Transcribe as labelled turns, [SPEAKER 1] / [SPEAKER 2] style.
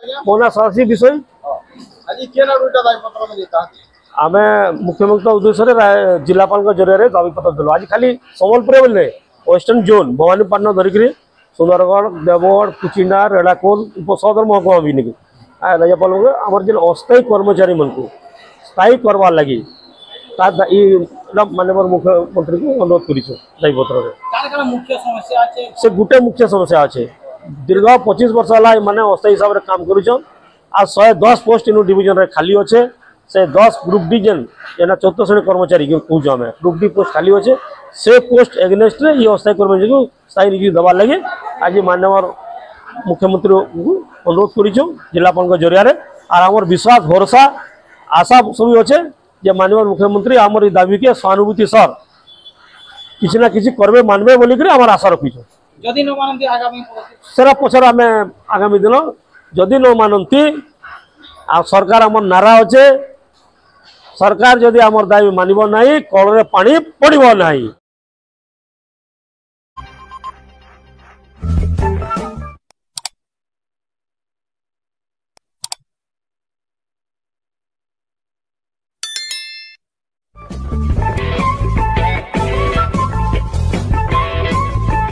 [SPEAKER 1] मोना सारसी विषय आम मुख्यमंत्री उद्देश्य जिलापाल जरिए दाबीपत्र देलु। आज खाली संबलपुर बोले वेस्टर्न जोन भवानीपाटना धरिक सुंदरगढ़ देवगढ़ कुचिंडा रेड़ाकोल उपसदर महकुमा भी नहीं राज्यपाल आम जो अस्थायी कर्मचारी मन को स्थायी करवार लगी माननीय मुख्यमंत्री को अनुरोध कर से गोटे मुख्य समस्या अच्छे दीर्घ 25 वर्ष है मैंने अस्थायी हिसाब से काम करुन आ 110 पोस्ट इन डिविजन रे खाली अच्छे से 10 ग्रुप डी जेन जेना 14 श्रेणी कर्मचारी कहूँ आम ग्रुप डी पोस्ट खाली अच्छे से पोस्ट एगेनेस्ट ये अस्थायी कर्मचारी को स्थायी नियुक्ति देवार लगे आज माननीय मुख्यमंत्री अनुरोध कर जिलापाल जरिया और आम विश्वास भरोसा आशा सब अच्छे जे माननीय मुख्यमंत्री आमर दाबी के सहानुभूति सर किसी ना किसी करबे मानबे बोलिक आम आशा रखीचु सेरा पचर आम आगामी दिन जदि न मानती सरकार आम नारा अच्छे सरकार जदि आमर दाबी मानब ना कल पानी पड़ब ना।